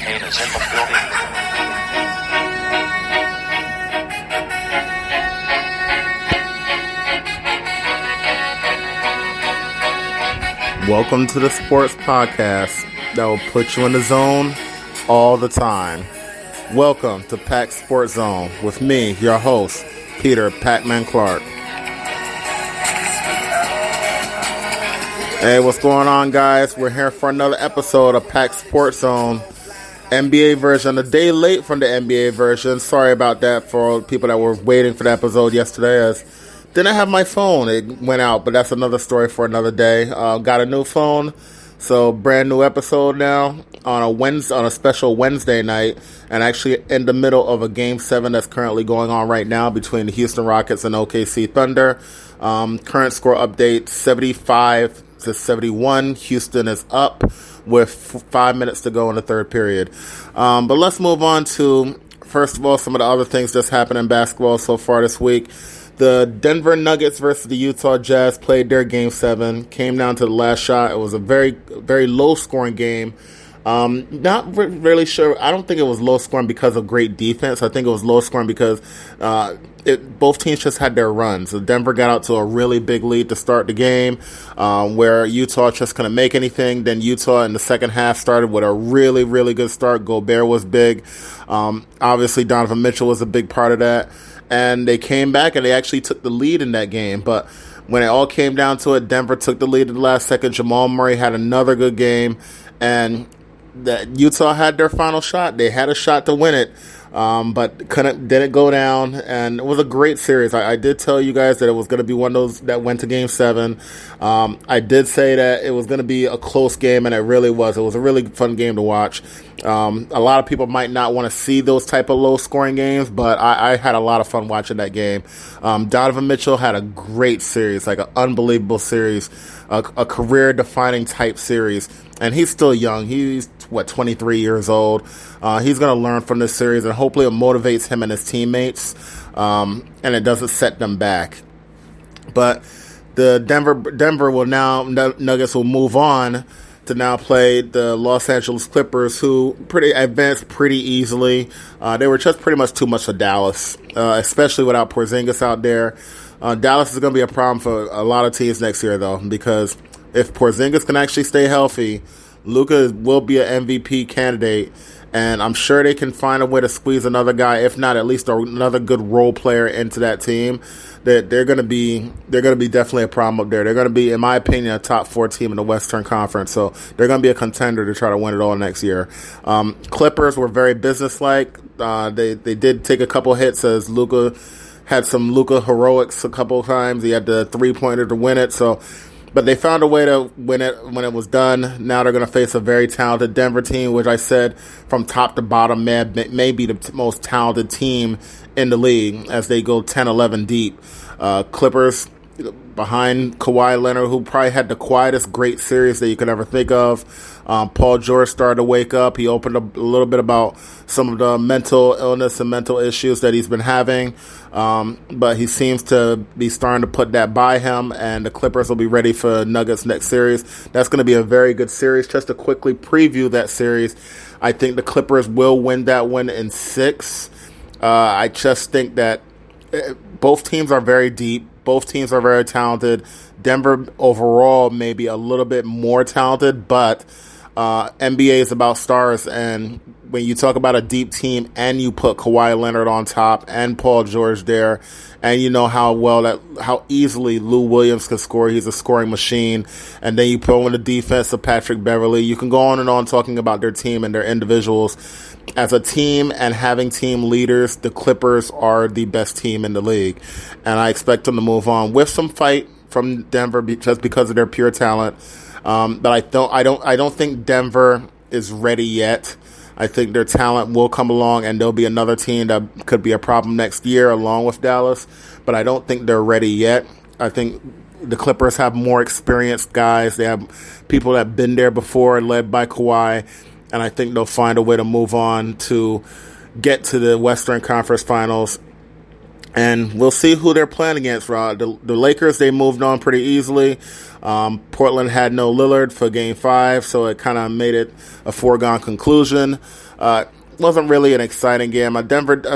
Kane is in the building. Welcome to the sports podcast that will put you in the zone all the time. Welcome to Pack Sports Zone with me, your host, Peter Pac-Man Clark. Hey, what's going on, guys? We're here for another episode of Pack Sports Zone, NBA version. A day late from the NBA version. Sorry about that for people that were waiting for the episode yesterday. As didn't have my phone. It went out, but that's another story for another day. Got a new phone, so brand new episode now on a special Wednesday night, and actually in the middle of a Game 7 that's currently going on right now between the Houston Rockets and OKC Thunder. Current score update 75-71. Houston is up with 5 minutes to go in the third period. But let's move on to, first of all, some of the other things that's happened in basketball so far this week. The Denver Nuggets versus the Utah Jazz played their Game 7. Came down to the last shot. It was a very, very low-scoring game. Not really sure. I don't think it was low-scoring because of great defense. I think it was low-scoring because both teams just had their runs. So Denver got out to a really big lead to start the game, where Utah just couldn't make anything. Then Utah in the second half started with a really, really good start. Gobert was big. Obviously, Donovan Mitchell was a big part of that. And they came back and they actually took the lead in that game. But when it all came down to it, Denver took the lead in the last second. Jamal Murray had another good game. And that Utah had their final shot. They had a shot to win it, but didn't go down. And it was a great series. I did tell you guys that it was going to be one of those that went to Game 7. I did say that it was going to be a close game, and it really was. It was a really fun game to watch. A lot of people might not want to see those type of low-scoring games, but I had a lot of fun watching that game. Donovan Mitchell had a great series, like an unbelievable series, a career-defining type series. And he's still young. He's, 23 years old. He's going to learn from this series, and hopefully it motivates him and his teammates, and it doesn't set them back. But the Denver will now, Nuggets will move on to now play the Los Angeles Clippers, who advanced pretty easily. They were just pretty much too much for Dallas, especially without Porzingis out there. Dallas is going to be a problem for a lot of teams next year, though, because if Porzingis can actually stay healthy, Luka will be an MVP candidate, and I'm sure they can find a way to squeeze another guy, if not at least another good role player into that team. That they're going to be definitely a problem up there. They're going to be, in my opinion, a top 4 team in the Western Conference, so they're going to be a contender to try to win it all next year. Clippers were very businesslike. They did take a couple hits as Luka had some Luka heroics a couple of times. He had the 3-pointer to win it, but they found a way to win it when it was done. Now they're going to face a very talented Denver team, which I said from top to bottom may be the most talented team in the league as they go 10-11 deep. Clippers behind Kawhi Leonard, who probably had the quietest great series that you could ever think of. Paul George started to wake up. He opened up a little bit about some of the mental illness and mental issues that he's been having. But he seems to be starting to put that by him, and the Clippers will be ready for Nuggets next series. That's going to be a very good series. Just to quickly preview that series, I think the Clippers will win that one in 6. I just think that both teams are very deep. Both teams are very talented. Denver overall may be a little bit more talented, but NBA is about stars, and when you talk about a deep team and you put Kawhi Leonard on top and Paul George there, and you know how easily Lou Williams can score. He's a scoring machine. And then you put in the defense of Patrick Beverley. You can go on and on talking about their team and their individuals. As a team and having team leaders, the Clippers are the best team in the league. And I expect them to move on with some fight from Denver just because of their pure talent. But I don't think Denver is ready yet. I think their talent will come along, and there'll be another team that could be a problem next year along with Dallas. But I don't think they're ready yet. I think the Clippers have more experienced guys. They have people that have been there before, led by Kawhi. And I think they'll find a way to move on to get to the Western Conference Finals And we'll see who they're playing against, Rod. The Lakers, they moved on pretty easily. Portland had no Lillard for Game 5, so it kind of made it a foregone conclusion. Wasn't really an exciting game. Portland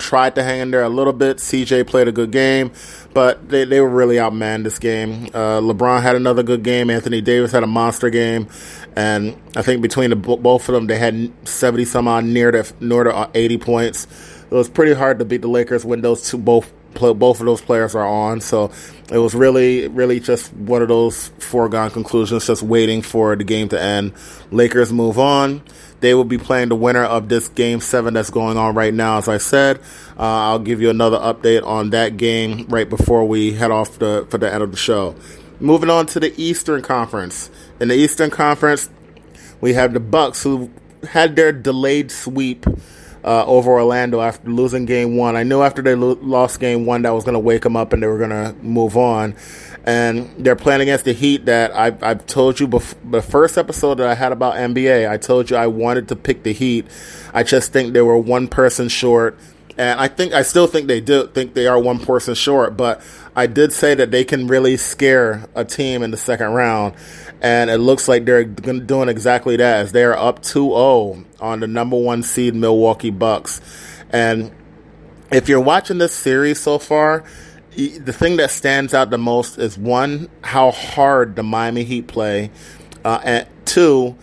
tried to hang in there a little bit. CJ played a good game, but they were really outmanned this game. LeBron had another good game. Anthony Davis had a monster game. And I think between both of them, they had 70-some-odd near to 80 points. It was pretty hard to beat the Lakers when both of those players are on. So it was really, really just one of those foregone conclusions, just waiting for the game to end. Lakers move on. They will be playing the winner of this Game 7 that's going on right now. As I said, I'll give you another update on that game right before we head off for the end of the show. Moving on to the Eastern Conference. In the Eastern Conference, we have the Bucks, who had their delayed sweep over Orlando after losing Game 1. I knew after they lost Game 1 that was going to wake them up and they were going to move on. And they're playing against the Heat that I've told you before. The first episode that I had about NBA, I told you I wanted to pick the Heat. I just think they were one person short. And I still think they are one person short, but I did say that they can really scare a team in the second round. And it looks like they're doing exactly that, as they are up 2-0 on the number 1 seed Milwaukee Bucks. And if you're watching this series so far, the thing that stands out the most is, one, how hard the Miami Heat play, and two,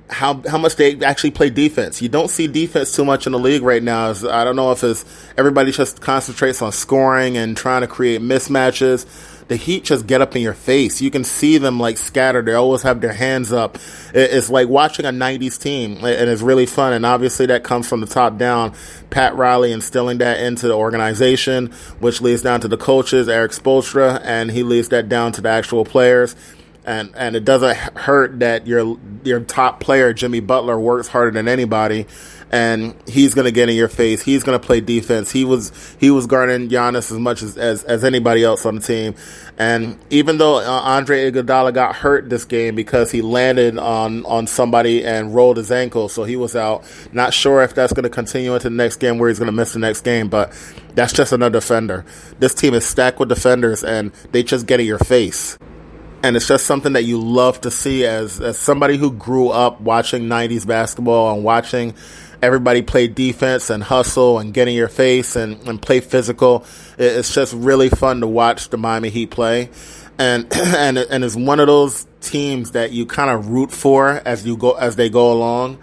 how much they actually play defense. You don't see defense too much in the league right now. I don't know if it's everybody just concentrates on scoring and trying to create mismatches. The Heat just get up in your face. You can see them like scattered. They always have their hands up. It's like watching a 90s team, and it's really fun. And obviously that comes from the top down. Pat Riley instilling that into the organization, which leads down to the coaches, Eric Spoelstra, and he leads that down to the actual players. And it doesn't hurt that your top player, Jimmy Butler, works harder than anybody, and he's going to get in your face. He's going to play defense. He was guarding Giannis as much as anybody else on the team. And even though Andre Iguodala got hurt this game because he landed on somebody and rolled his ankle, so he was out. Not sure if that's going to continue into the next game, where he's going to miss the next game, but that's just another defender. This team is stacked with defenders, and they just get in your face. And it's just something that you love to see as somebody who grew up watching 90s basketball and watching everybody play defense and hustle and get in your face and play physical. It's just really fun to watch the Miami Heat play. And it's one of those teams that you kind of root for as they go along.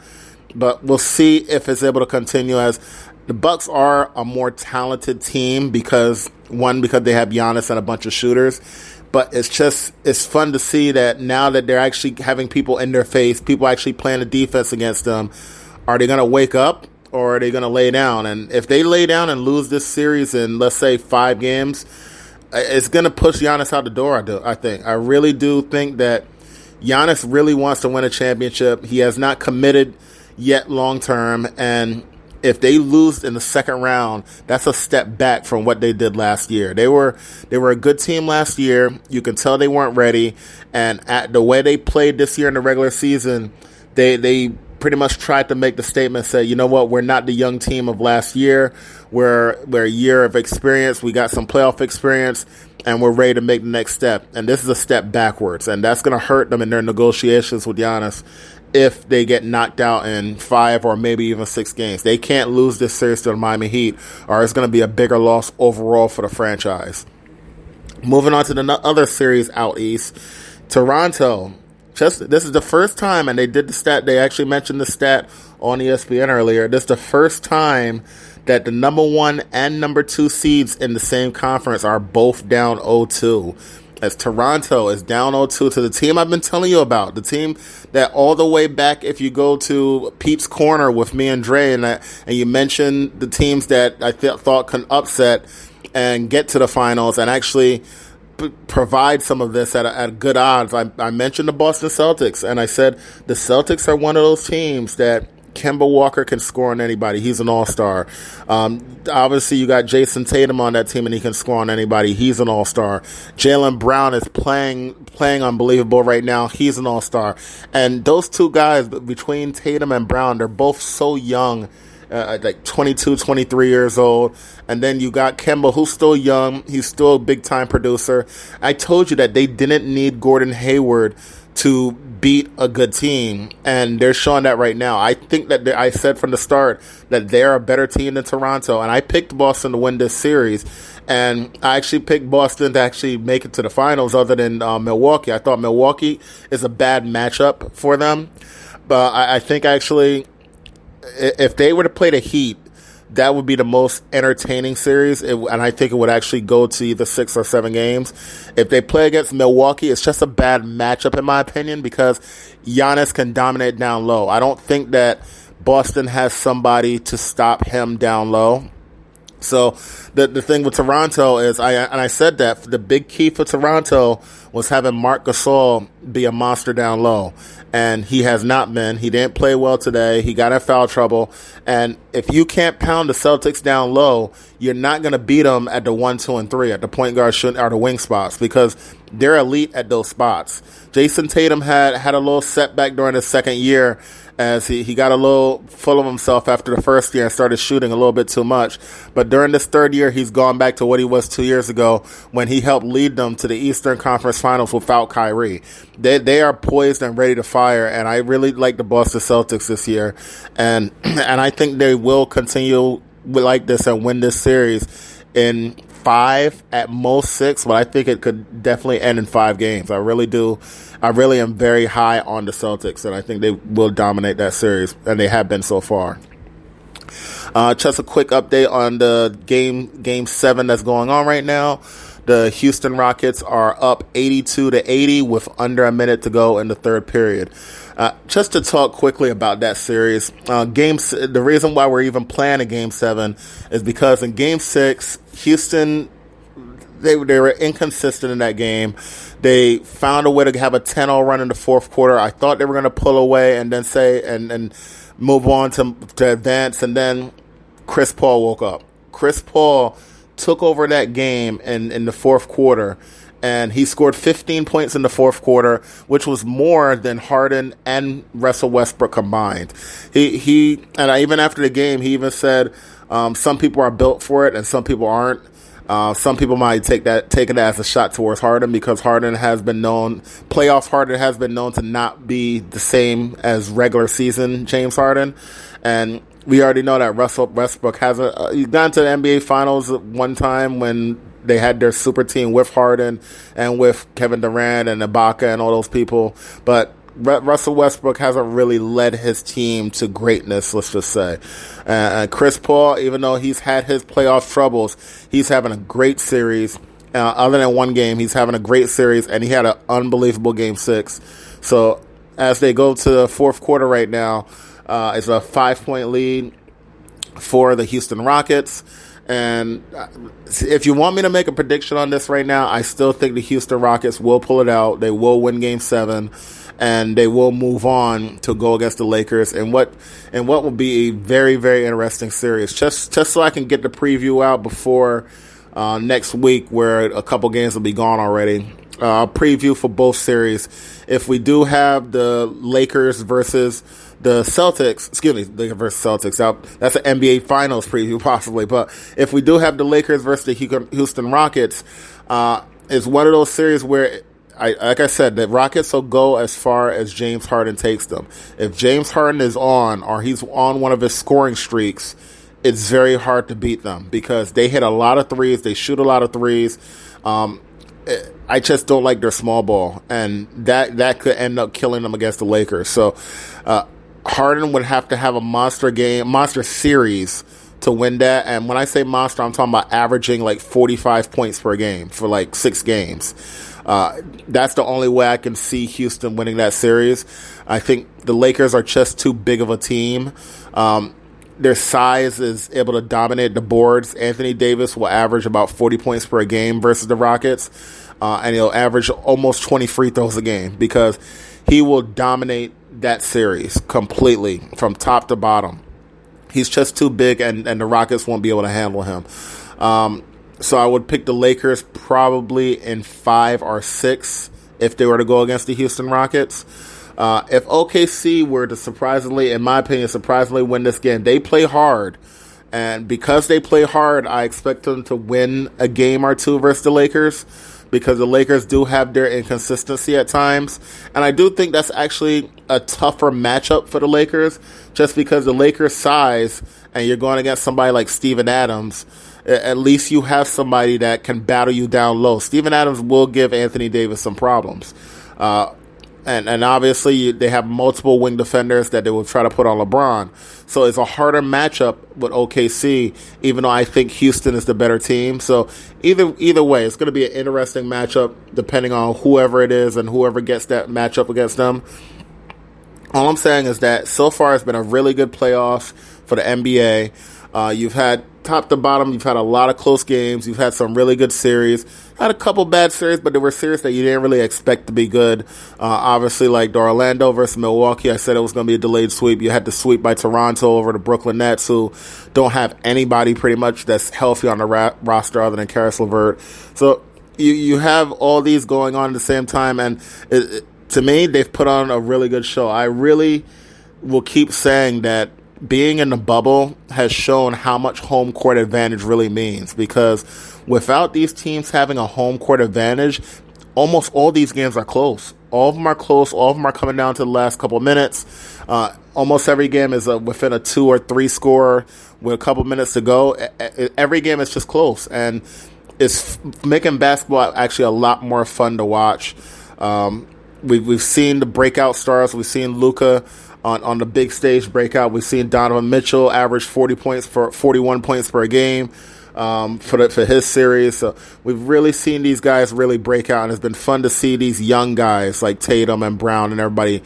But we'll see if it's able to continue, as the Bucks are a more talented team because they have Giannis and a bunch of shooters. But it's fun to see that now that they're actually having people in their face, people actually playing the defense against them. Are they going to wake up, or are they going to lay down? And if they lay down and lose this series in, let's say, 5 games, it's going to push Giannis out the door, I think. I really do think that Giannis really wants to win a championship. He has not committed yet long term, and if they lose in the second round, that's a step back from what they did last year. They were a good team last year. You can tell they weren't ready, and at the way they played this year in the regular season, they pretty much tried to make the statement, say, you know what, we're not the young team of last year. We're a year of experience. We got some playoff experience, and we're ready to make the next step. And this is a step backwards, and that's going to hurt them in their negotiations with Giannis if they get knocked out in 5 or maybe even 6 games. They can't lose this series to the Miami Heat, or it's going to be a bigger loss overall for the franchise. Moving on to the other series out east, Toronto. This is the first time, and they did the stat, they actually mentioned the stat on ESPN earlier. This is the first time that the number 1 and number 2 seeds in the same conference are both down 0-2. As Toronto is down 0-2 to the team I've been telling you about, the team that all the way back, if you go to Peeps Corner with me and Dre, and you mentioned the teams that I thought can upset and get to the finals and actually provide some of this at good odds. I mentioned the Boston Celtics, and I said the Celtics are one of those teams that Kemba Walker can score on anybody. He's an all-star. Obviously, you got Jason Tatum on that team, and he can score on anybody. He's an all-star. Jaylen Brown is playing unbelievable right now. He's an all-star. And those two guys, between Tatum and Brown, they're both so young like 22, 23 years old. And then you got Kemba, who's still young. He's still a big-time producer. I told you that they didn't need Gordon Hayward to beat a good team, and they're showing that right now. I think that I said from the start that they're a better team than Toronto, and I picked Boston to win this series, and I actually picked Boston to actually make it to the finals other than Milwaukee. I thought Milwaukee is a bad matchup for them, but I think actually if they were to play the Heat, that would be the most entertaining series, and I think it would actually go to either 6 or 7 games. If they play against Milwaukee, it's just a bad matchup, in my opinion, because Giannis can dominate down low. I don't think that Boston has somebody to stop him down low. So the thing with Toronto is, I said that the big key for Toronto was having Marc Gasol be a monster down low. And he has not been. He didn't play well today. He got in foul trouble. And if you can't pound the Celtics down low, you're not going to beat them at the 1, 2, and 3 at the point guard or the wing spots, because they're elite at those spots. Jason Tatum had a little setback during his second year, as he got a little full of himself after the first year and started shooting a little bit too much. But during this third year, he's gone back to what he was 2 years ago when he helped lead them to the Eastern Conference Finals without Kyrie. They are poised and ready to fire, and I really like the Boston Celtics this year. And I think they will continue like this and win this series in 5, at most 6, but I think it could definitely end in 5 games. I really do. I really am very high on the Celtics, and I think they will dominate that series, and they have been so far. Just a quick update on the game 7 that's going on right now. The Houston Rockets are up 82-80 with under a minute to go in the third period. Just to talk quickly about that series, the reason why we're even playing a Game 7 is because in Game 6, Houston, they were inconsistent in that game. They found a way to have a 10-0 run in the fourth quarter. I thought they were going to pull away and then and move on to advance, and then Chris Paul woke up. Chris Paul took over that game in the fourth quarter, and he scored 15 points in the fourth quarter, which was more than Harden and Russell Westbrook combined. Even after the game, he even said some people are built for it and some people aren't. Some people might take it as a shot towards Harden, because playoff Harden has been known to not be the same as regular season James Harden. And we already know that Russell Westbrook he's gone to the NBA Finals one time when they had their super team with Harden and with Kevin Durant and Ibaka and all those people. But Russell Westbrook hasn't really led his team to greatness, let's just say. Chris Paul, even though he's had his playoff troubles, he's having a great series. Other than one game, he's having a great series, and he had an unbelievable Game 6. So as they go to the fourth quarter right now, it's a 5-point lead for the Houston Rockets. And if you want me to make a prediction on this right now, I still think the Houston Rockets will pull it out. They will win Game 7, and they will move on to go against the Lakers in what will be a very, very interesting series. Just so I can get the preview out before next week, where a couple games will be gone already. Preview for both series. If we do have the Lakers versus the Celtics, Lakers versus Celtics, that's an NBA Finals preview possibly, but if we do have the Lakers versus the Houston Rockets, it's one of those series where, like I said, the Rockets will go as far as James Harden takes them. If James Harden is on, or he's on one of his scoring streaks, it's very hard to beat them, because they hit a lot of threes, they shoot a lot of threes. I just don't like their small ball, and that could end up killing them against the Lakers. So Harden would have to have a monster series to win that. And when I say monster, I'm talking about averaging like 45 points per game for like 6 games. That's the only way I can see Houston winning that series. I think the Lakers are just too big of a team. Their size is able to dominate the boards. Anthony Davis will average about 40 points per game versus the Rockets. And he'll average almost 20 free throws a game, because he will dominate that series completely from top to bottom. He's just too big, and the Rockets won't be able to handle him. So I would pick the Lakers probably in 5 or 6 if they were to go against the Houston Rockets. If OKC were to surprisingly, in my opinion, win this game, they play hard. And because they play hard, I expect them to win a game or two versus the Lakers, because the Lakers do have their inconsistency at times. And I do think that's actually a tougher matchup for the Lakers, just because the Lakers' size, and you're going against somebody like Steven Adams, at least you have somebody that can battle you down low. Steven Adams will give Anthony Davis some problems. And obviously they have multiple wing defenders that they will try to put on LeBron. So it's a harder matchup with OKC, even though I think Houston is the better team. So either way, it's going to be an interesting matchup depending on whoever it is and whoever gets that matchup against them. All I'm saying is that so far it's been a really good playoffs for the NBA. You've had top to bottom, you've had a lot of close games. You've had some really good series. Had a couple bad series, but they were series that you didn't really expect to be good. Obviously, like the Orlando versus Milwaukee, I said it was going to be a delayed sweep. You had the sweep by Toronto over the Brooklyn Nets, who don't have anybody pretty much that's healthy on the roster other than Karis LeVert. So you have all these going on at the same time, and to me, they've put on a really good show. I really will keep saying that being in the bubble has shown how much home court advantage really means, because without these teams having a home court advantage, almost all these games are close. All of them are close. All of them are coming down to the last couple of minutes. Almost every game is within a 2 or 3 score with a couple minutes to go. Every game is just close, and it's making basketball actually a lot more fun to watch. We've seen the breakout stars. We've seen Luka on the big stage breakout. We've seen Donovan Mitchell average 41 points per game for his series. So we've really seen these guys really break out, and it's been fun to see these young guys like Tatum and Brown and everybody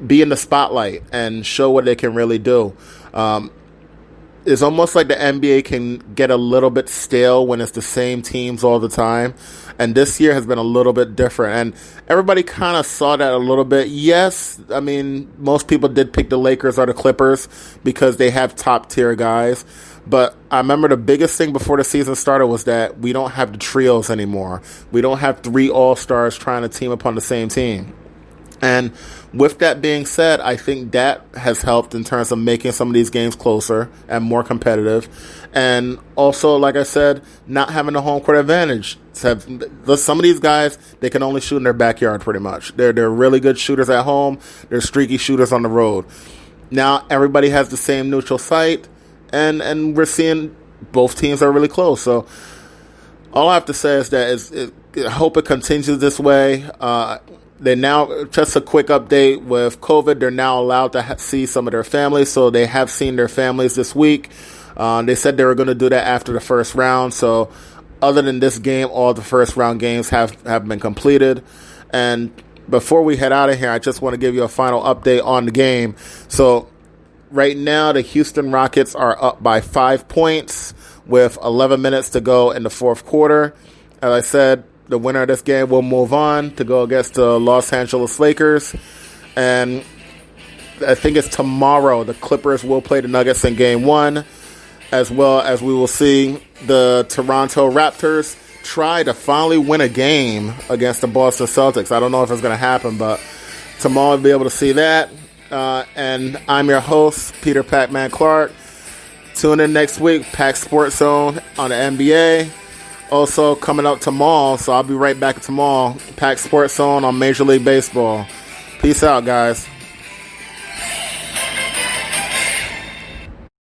be in the spotlight and show what they can really do. It's almost like the NBA can get a little bit stale when it's the same teams all the time. And this year has been a little bit different. And everybody kind of saw that a little bit. Yes, I mean, most people did pick the Lakers or the Clippers because they have top-tier guys. But I remember the biggest thing before the season started was that we don't have the trios anymore. We don't have 3 all-stars trying to team up on the same team. And with that being said, I think that has helped in terms of making some of these games closer and more competitive. And also, like I said, not having a home court advantage. Some of these guys, they can only shoot in their backyard pretty much. They're really good shooters at home. They're streaky shooters on the road. Now everybody has the same neutral site, and we're seeing both teams are really close. So all I have to say is that I hope it continues this way. They now, just a quick update with COVID, they're now allowed to see some of their families, so they have seen their families this week. They said they were going to do that after the first round, so other than this game, all the first round games have been completed. And before we head out of here, I just want to give you a final update on the game. So right now, the Houston Rockets are up by 5 points with 11 minutes to go in the fourth quarter. As I said, the winner of this game will move on to go against the Los Angeles Lakers. And I think it's tomorrow the Clippers will play the Nuggets in Game 1, as well as we will see the Toronto Raptors try to finally win a game against the Boston Celtics. I don't know if it's going to happen, but tomorrow we'll be able to see that. And I'm your host, Peter Pac-Man Clark. Tune in next week, Pac Sports Zone on the NBA. Also coming up tomorrow, so I'll be right back tomorrow, Pac Sports Zone on Major League Baseball. Peace out, guys.